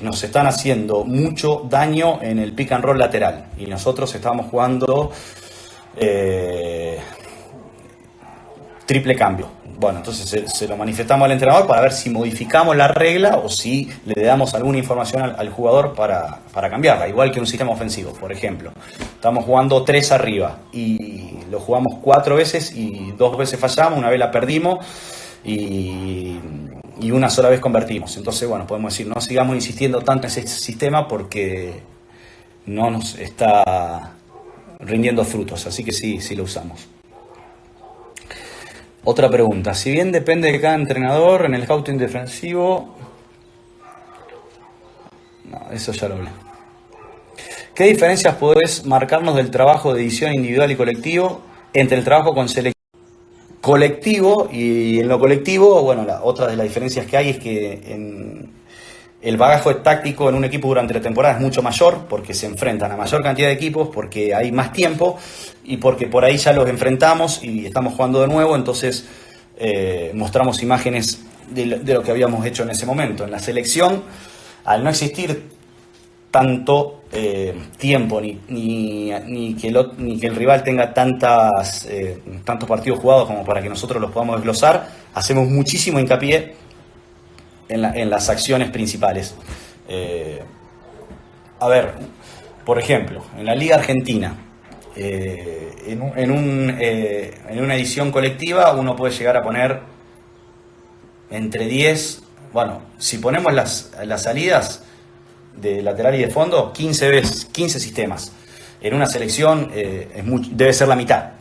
nos están haciendo mucho daño en el pick and roll lateral y nosotros estamos jugando triple cambio. Bueno, entonces se lo manifestamos al entrenador para ver si modificamos la regla o si le damos alguna información al jugador para cambiarla. Igual que un sistema ofensivo, por ejemplo. Estamos jugando 3 arriba y lo jugamos 4 veces y 2 veces fallamos, una vez la perdimos y una sola vez convertimos. Entonces, bueno, podemos decir, no sigamos insistiendo tanto en ese sistema porque no nos está rindiendo frutos. Así que sí lo usamos. Otra pregunta. Si bien depende de cada entrenador, en el scouting defensivo... No, eso ya lo hablé. ¿Qué diferencias podés marcarnos del trabajo de edición individual y colectivo entre el trabajo con selección colectivo? Y en lo colectivo, bueno, otra de las diferencias que hay es que el bagaje táctico en un equipo durante la temporada es mucho mayor, porque se enfrentan a mayor cantidad de equipos, porque hay más tiempo y porque por ahí ya los enfrentamos y estamos jugando de nuevo, entonces mostramos imágenes de lo que habíamos hecho en ese momento. En la selección, al no existir tanto tiempo ni que el rival tenga tantos partidos jugados como para que nosotros los podamos desglosar, hacemos muchísimo hincapié en las acciones principales. A ver, por ejemplo, en la Liga Argentina, En una edición colectiva uno puede llegar a poner entre 10, bueno, si ponemos las salidas de lateral y de fondo, 15 sistemas. En una selección debe ser la mitad.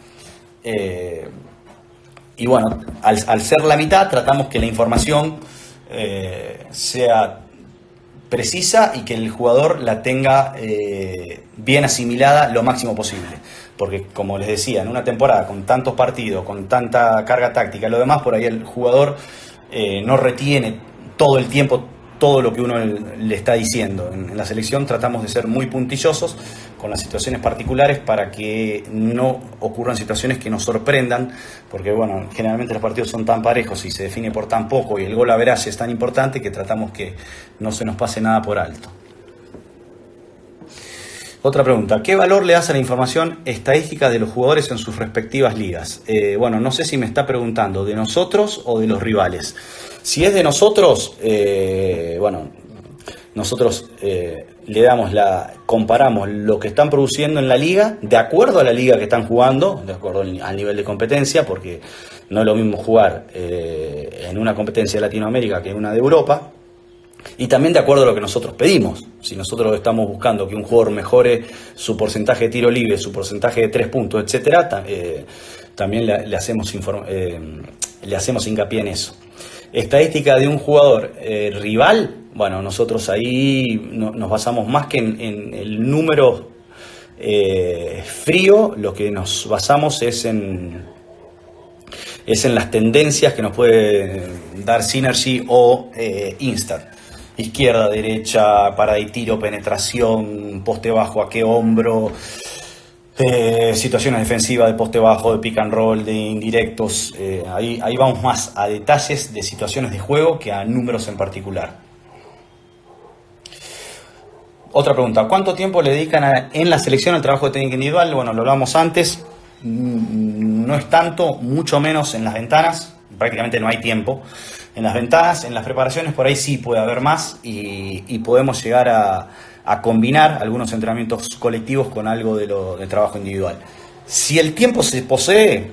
Y bueno, al ser la mitad, tratamos que la información sea precisa y que el jugador la tenga bien asimilada lo máximo posible. Porque, como les decía, en una temporada con tantos partidos, con tanta carga táctica y lo demás, por ahí el jugador no retiene todo el tiempo todo lo que uno le está diciendo. En la selección tratamos de ser muy puntillosos con las situaciones particulares para que no ocurran situaciones que nos sorprendan, porque bueno, generalmente los partidos son tan parejos y se define por tan poco y el gol average es tan importante que tratamos que no se nos pase nada por alto. Otra pregunta, ¿qué valor le das a la información estadística de los jugadores en sus respectivas ligas? Bueno, no sé si me está preguntando de nosotros o de los rivales. Si es de nosotros, bueno, nosotros comparamos lo que están produciendo en la liga, de acuerdo a la liga que están jugando, de acuerdo al nivel de competencia, porque no es lo mismo jugar en una competencia de Latinoamérica que en una de Europa. Y también de acuerdo a lo que nosotros pedimos. Si nosotros estamos buscando que un jugador mejore su porcentaje de tiro libre, su porcentaje de 3 puntos, etcétera, también le hacemos hincapié en eso. Estadística de un jugador rival, bueno, nosotros ahí nos basamos más que en el número frío, lo que nos basamos es en las tendencias que nos puede dar Synergy o Instat. Izquierda, derecha, parada y tiro, penetración, poste bajo, a qué hombro, situaciones defensivas de poste bajo, de pick and roll, de indirectos. Ahí vamos más a detalles de situaciones de juego que a números en particular. Otra pregunta, ¿cuánto tiempo le dedican en la selección al trabajo de técnica individual? Bueno, lo hablamos antes, no es tanto, mucho menos en las ventanas, prácticamente no hay tiempo. En las ventanas, en las preparaciones, por ahí sí puede haber más y podemos llegar a combinar algunos entrenamientos colectivos con algo de trabajo individual. Si el tiempo se posee,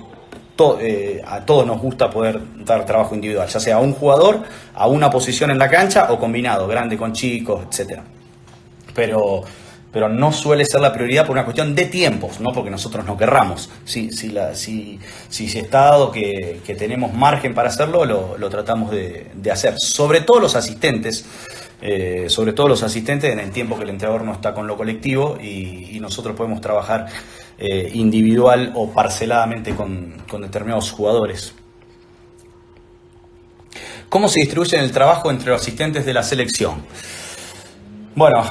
a todos nos gusta poder dar trabajo individual, ya sea a un jugador, a una posición en la cancha o combinado, grande con chicos, etcétera. Pero no suele ser la prioridad por una cuestión de tiempos, no porque nosotros no querramos. Si se está dado que tenemos margen para hacerlo, lo tratamos de hacer. Sobre todo los asistentes en el tiempo que el entrenador no está con lo colectivo y nosotros podemos trabajar individual o parceladamente con determinados jugadores. ¿Cómo se distribuye el trabajo entre los asistentes de la selección? Bueno,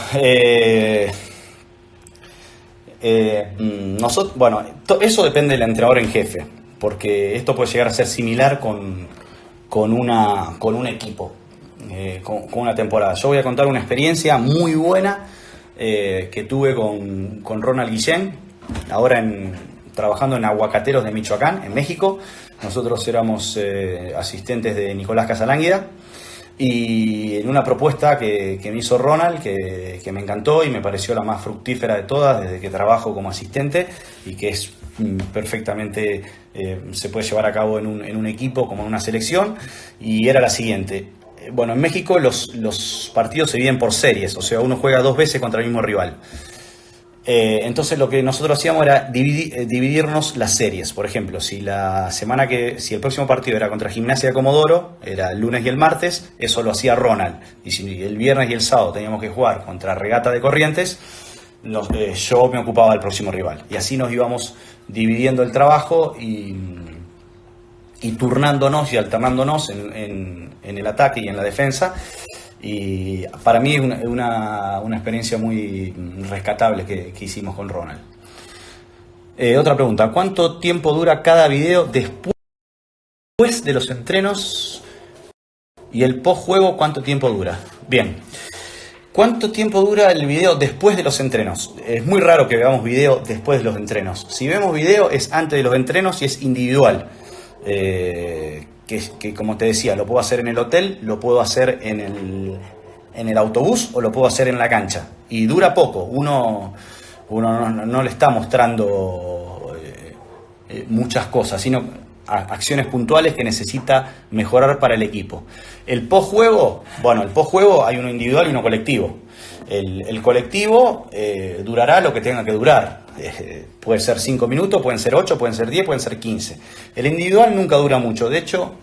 eso depende del entrenador en jefe, porque esto puede llegar a ser similar con un equipo, con una temporada. Yo voy a contar una experiencia muy buena que tuve con Ronald Guillén, ahora trabajando en Aguacateros de Michoacán, en México. Nosotros éramos asistentes de Nicolás Casalánguida. Y en una propuesta que me hizo Ronald, que me encantó y me pareció la más fructífera de todas desde que trabajo como asistente y que es perfectamente, se puede llevar a cabo en un equipo como en una selección, y era la siguiente. Bueno, en México los partidos se dividen por series, o sea, uno juega 2 veces contra el mismo rival. Entonces lo que nosotros hacíamos era dividirnos las series. Por ejemplo, si el próximo partido era contra Gimnasia de Comodoro, era el lunes y el martes, eso lo hacía Ronald. Y si el viernes y el sábado teníamos que jugar contra Regata de Corrientes, yo me ocupaba del próximo rival. Y así nos íbamos dividiendo el trabajo y turnándonos y alternándonos en el ataque y en la defensa. Y para mí es una experiencia muy rescatable que hicimos con Ronald. Otra pregunta, ¿cuánto tiempo dura cada video después de los entrenos? Y el post-juego, ¿cuánto tiempo dura? Bien, ¿cuánto tiempo dura el video después de los entrenos? Es muy raro que veamos video después de los entrenos. Si vemos video es antes de los entrenos y es individual. Que como te decía, lo puedo hacer en el hotel, lo puedo hacer en el autobús o lo puedo hacer en la cancha. Y dura poco, uno uno no le está mostrando muchas cosas, sino acciones puntuales que necesita mejorar para el equipo. El post-juego, bueno, el post-juego hay uno individual y uno colectivo. El colectivo durará lo que tenga que durar. Puede ser 5 minutos, pueden ser 8, pueden ser 10, pueden ser 15. El individual nunca dura mucho. De hecho,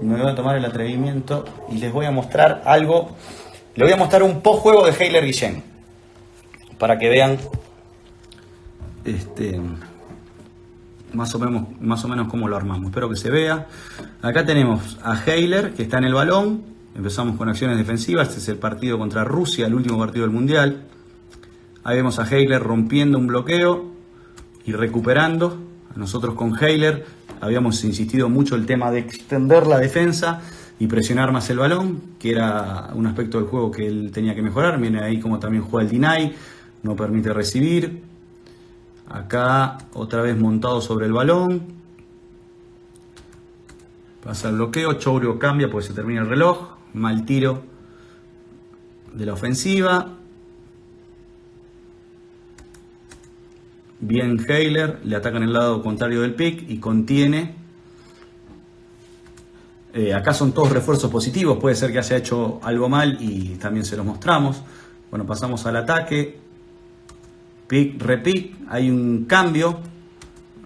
me voy a tomar el atrevimiento y les voy a mostrar algo. Les voy a mostrar un post-juego de Heiler Guillén, para que vean más o menos cómo lo armamos. Espero que se vea. Acá tenemos a Heiler, que está en el balón. Empezamos con acciones defensivas. Este es el partido contra Rusia, el último partido del Mundial. Ahí vemos a Heiler rompiendo un bloqueo y recuperando. Nosotros con Heiler habíamos insistido mucho el tema de extender la defensa y presionar más el balón, que era un aspecto del juego que él tenía que mejorar. Viene ahí como también juega el deny, no permite recibir. Acá otra vez montado sobre el balón. Pasa el bloqueo, Chouro cambia porque se termina el reloj. Mal tiro de la ofensiva. Bien Heiler, le ataca en el lado contrario del pick y contiene. Acá son todos refuerzos positivos, puede ser que haya hecho algo mal y también se los mostramos. Bueno, pasamos al ataque. Pick, repick, hay un cambio.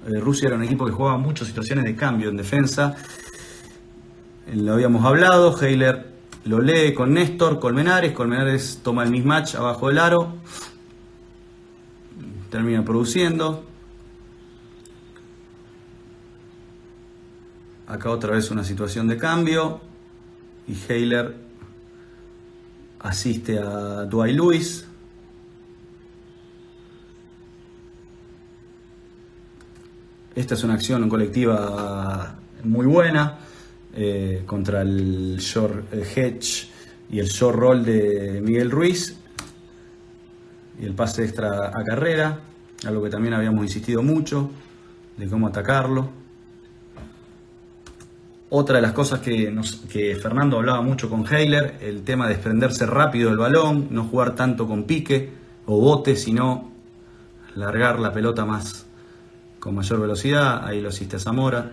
Rusia era un equipo que jugaba muchas situaciones de cambio en defensa. Lo habíamos hablado, Heiler lo lee con Néstor, Colmenares toma el mismatch abajo del aro. Termina produciendo. Acá otra vez una situación de cambio. Y Heiler asiste a Dwight Lewis. Esta es una acción colectiva muy buena contra el short hedge y el short roll de Miguel Ruiz. Y el pase extra a Carrera, algo que también habíamos insistido mucho, de cómo atacarlo. Otra de las cosas que Fernando hablaba mucho con Heiler, el tema de desprenderse rápido del balón, no jugar tanto con pique o bote, sino largar la pelota más con mayor velocidad. Ahí lo asiste a Zamora.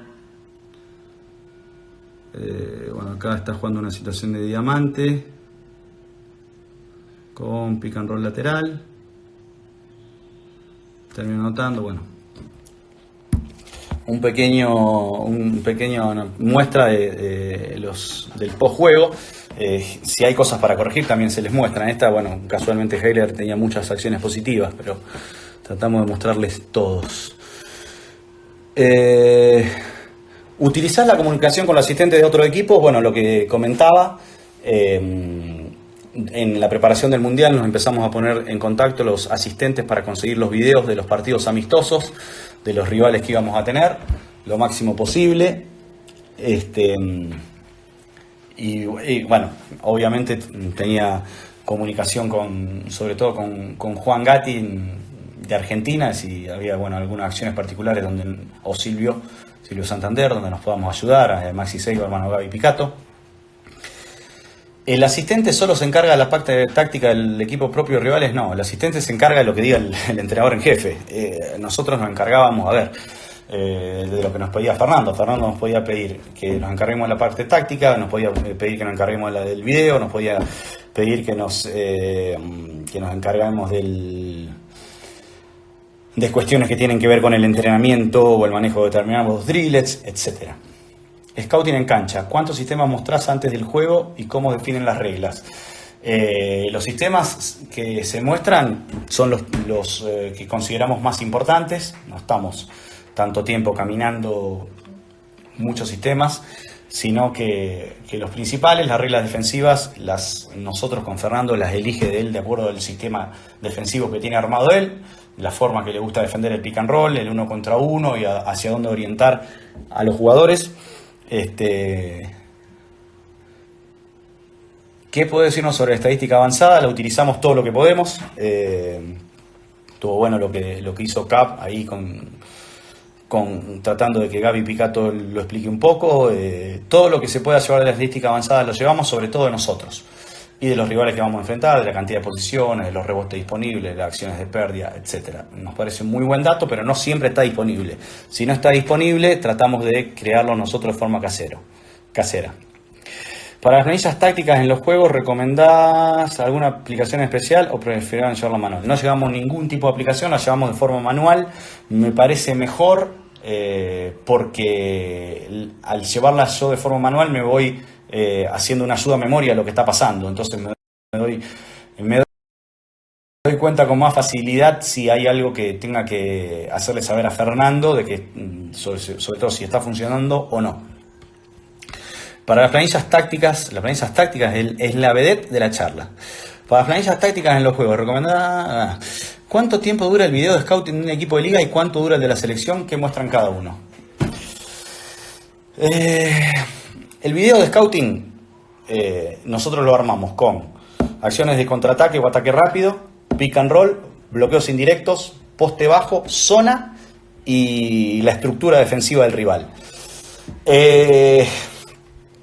Bueno, acá está jugando una situación de diamante con pick and roll lateral. Termino anotando, bueno, un pequeño muestra del postjuego. Si hay cosas para corregir también se les muestran. Esta, bueno, casualmente Heiler tenía muchas acciones positivas, pero tratamos de mostrarles todos. Utilizar la comunicación con los asistentes de otros equipos, bueno, lo que comentaba. En la preparación del Mundial nos empezamos a poner en contacto los asistentes para conseguir los videos de los partidos amistosos, de los rivales que íbamos a tener, lo máximo posible. Y bueno, obviamente tenía comunicación sobre todo con Juan Gatti de Argentina, si había algunas acciones particulares o Silvio Santander, donde nos podamos ayudar, Maxi Seiba, hermano Gaby Picato. El asistente solo se encarga de la parte táctica del equipo propio de rivales, no, el asistente se encarga de lo que diga el entrenador en jefe. Nosotros nos encargábamos, de lo que nos pedía Fernando. Fernando nos podía pedir que nos encarguemos de la parte táctica, nos podía pedir que nos encarguemos de la del video, nos podía pedir que nos encarguemos de cuestiones que tienen que ver con el entrenamiento o el manejo de determinados drillets, etc. Scouting en cancha. ¿Cuántos sistemas mostrás antes del juego y cómo definen las reglas? Los sistemas que se muestran son los que consideramos más importantes. No estamos tanto tiempo caminando muchos sistemas, sino que los principales, las reglas defensivas, nosotros con Fernando las elige él de acuerdo al sistema defensivo que tiene armado él, la forma que le gusta defender el pick and roll, el 1 contra 1 y hacia dónde orientar a los jugadores. ¿Qué puedo decirnos sobre estadística avanzada? La utilizamos todo lo que podemos. Estuvo bueno lo que hizo Cap ahí tratando de que Gaby Picato lo explique un poco. Todo lo que se pueda llevar de la estadística avanzada lo llevamos, sobre todo de nosotros. y de los rivales que vamos a enfrentar, de la cantidad de posiciones, de los rebotes disponibles, de las acciones de pérdida, etcétera. Nos parece un muy buen dato, pero no siempre está disponible. Si no está disponible, tratamos de crearlo nosotros de forma casera. Para las planillas tácticas en los juegos, ¿recomendás alguna aplicación especial o preferís llevarla manual? No llevamos ningún tipo de aplicación, la llevamos de forma manual. Me parece mejor porque al llevarla yo de forma manual me voy haciendo una ayuda a memoria a lo que está pasando. Entonces me doy cuenta con más facilidad si hay algo que tenga que hacerle saber a Fernando, de que sobre todo si está funcionando o no. Para las planillas tácticas es la vedette de la charla. Para las planillas tácticas en los juegos, recomendada. ¿Cuánto tiempo dura el video de scouting de un equipo de liga y cuánto dura el de la selección? ¿Qué muestran cada uno? El video de scouting nosotros lo armamos con acciones de contraataque o ataque rápido, pick and roll, bloqueos indirectos, poste bajo, zona y la estructura defensiva del rival.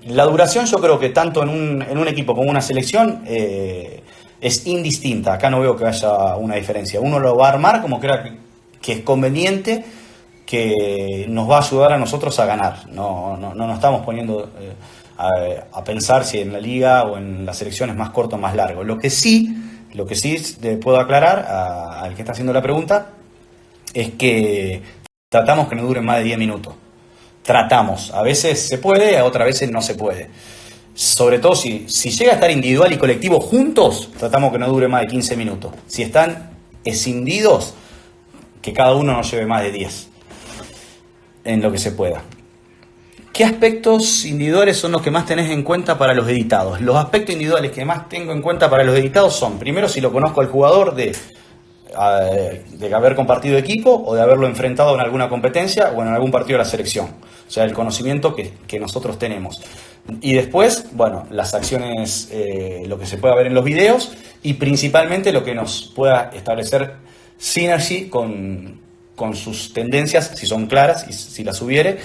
La duración yo creo que tanto en un equipo como una selección es indistinta. Acá no veo que haya una diferencia. Uno lo va a armar como crea que es conveniente, que nos va a ayudar a nosotros a ganar. No nos estamos poniendo a pensar si en la liga o en la selección es más corto o más largo. Lo que sí le puedo aclarar al que está haciendo la pregunta es que tratamos que no dure más de 10 minutos. Tratamos, a veces se puede, a otras veces no se puede. Sobre todo si llega a estar individual y colectivo juntos, tratamos que no dure más de 15 minutos. Si están escindidos, que cada uno no lleve más de 10, en lo que se pueda. ¿Qué aspectos individuales son los que más tenés en cuenta para los editados? Los aspectos individuales que más tengo en cuenta para los editados son, primero, si lo conozco al jugador de haber compartido equipo o de haberlo enfrentado en alguna competencia o en algún partido de la selección. O sea, el conocimiento que nosotros tenemos. Y después, bueno, las acciones, lo que se pueda ver en los videos y principalmente lo que nos pueda establecer Synergy con sus tendencias, si son claras y si las hubiere,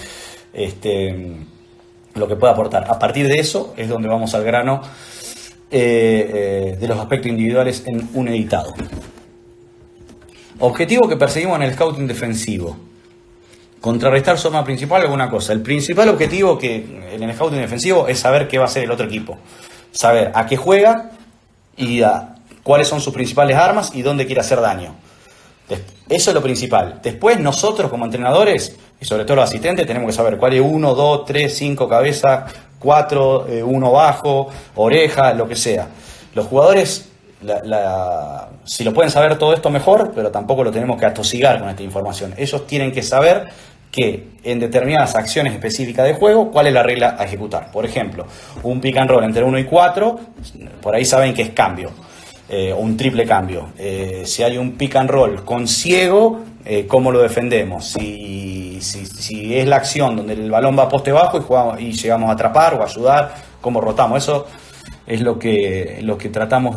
lo que pueda aportar. A partir de eso es donde vamos al grano de los aspectos individuales en un editado. Objetivo que perseguimos en el scouting defensivo. Contrarrestar zona principal alguna cosa. El principal objetivo que en el scouting defensivo es saber qué va a hacer el otro equipo. Saber a qué juega y cuáles son sus principales armas y dónde quiere hacer daño. Eso es lo principal. Después nosotros como entrenadores y sobre todo los asistentes tenemos que saber cuál es 1, 2, 3, 5 cabeza, 4, 1 bajo, oreja, lo que sea. Los jugadores si lo pueden saber todo esto mejor, pero tampoco lo tenemos que atosigar con esta información. Ellos tienen que saber que en determinadas acciones específicas de juego, cuál es la regla a ejecutar. Por ejemplo, un pick and roll entre 1 y 4, por ahí saben que es cambio, o un triple cambio. Si hay un pick and roll con ciego, ¿cómo lo defendemos? Si es la acción donde el balón va a poste bajo y llegamos a atrapar o a ayudar, ¿cómo rotamos? Eso es lo que tratamos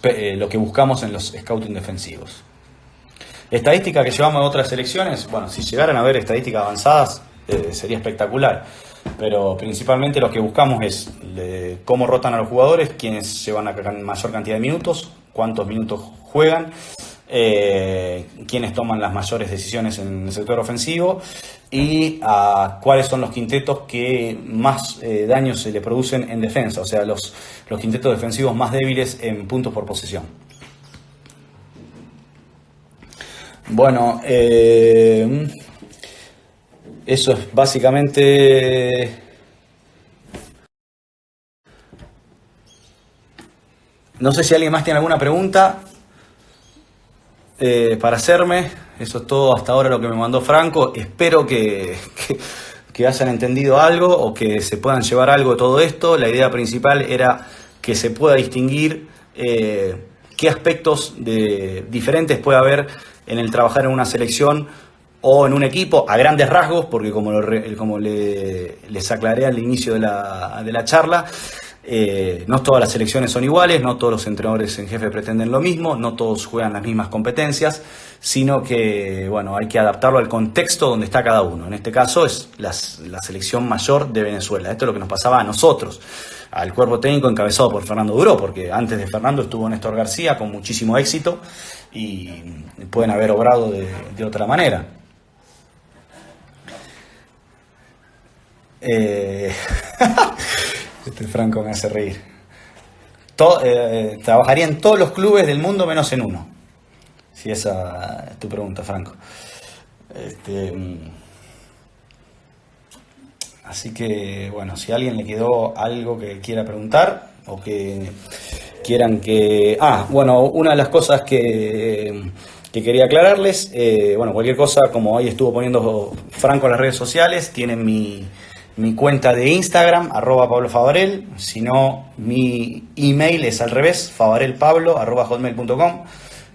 lo que buscamos en los scouting defensivos. Estadística que llevamos a otras selecciones, bueno, si llegaran a ver estadísticas avanzadas sería espectacular, pero principalmente lo que buscamos es cómo rotan a los jugadores, quiénes llevan la mayor cantidad de minutos, cuántos minutos juegan, quiénes toman las mayores decisiones en el sector ofensivo y cuáles son los quintetos que más daño se le producen en defensa, o sea, los quintetos defensivos más débiles en puntos por posesión. Bueno, eso es básicamente. No sé si alguien más tiene alguna pregunta para hacerme. Eso es todo hasta ahora lo que me mandó Franco. Espero que hayan entendido algo o que se puedan llevar algo de todo esto. La idea principal era que se pueda distinguir qué aspectos diferentes puede haber en el trabajar en una selección o en un equipo a grandes rasgos, porque como les aclaré al inicio de la charla, no todas las selecciones son iguales, no todos los entrenadores en jefe pretenden lo mismo, no todos juegan las mismas competencias, sino que bueno, hay que adaptarlo al contexto donde está cada uno. En este caso es la selección mayor de Venezuela. Esto es lo que nos pasaba a nosotros. al cuerpo técnico encabezado por Fernando Duró, porque antes de Fernando estuvo Néstor García con muchísimo éxito y pueden haber obrado de otra manera. Este Franco me hace reír. Trabajaría en todos los clubes del mundo menos en uno. Si esa es tu pregunta, Franco. Así que, bueno, si a alguien le quedó algo que quiera preguntar o que quieran que... bueno, una de las cosas que quería aclararles, bueno, cualquier cosa, como ahí estuvo poniendo Franco en las redes sociales, tienen mi cuenta de Instagram, @PabloFavarel. Si no, mi email es al revés, favarelpablo@hotmail.com.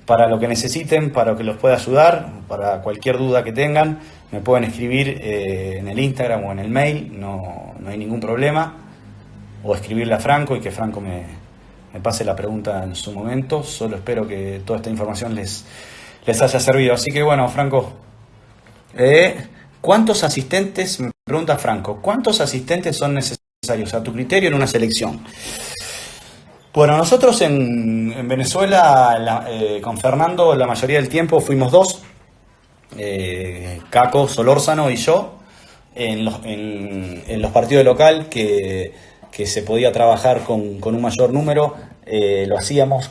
Para lo que necesiten, para lo que los pueda ayudar, para cualquier duda que tengan, me pueden escribir en el Instagram o en el mail, no hay ningún problema. O escribirle a Franco y que Franco me pase la pregunta en su momento. Solo espero que toda esta información les haya servido. Así que bueno, Franco, ¿cuántos asistentes, me pregunta Franco, cuántos asistentes son necesarios a tu criterio en una selección? Bueno, nosotros en Venezuela, con Fernando, la mayoría del tiempo fuimos dos, Caco Solórzano y yo, en los partidos de local que se podía trabajar con un mayor número, lo hacíamos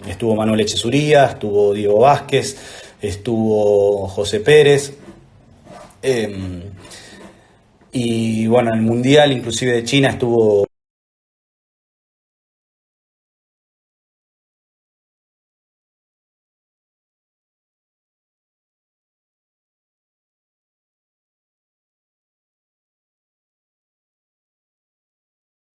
estuvo Manuel Echezuría, estuvo Diego Vázquez, estuvo José Pérez, y bueno, en el Mundial inclusive de China estuvo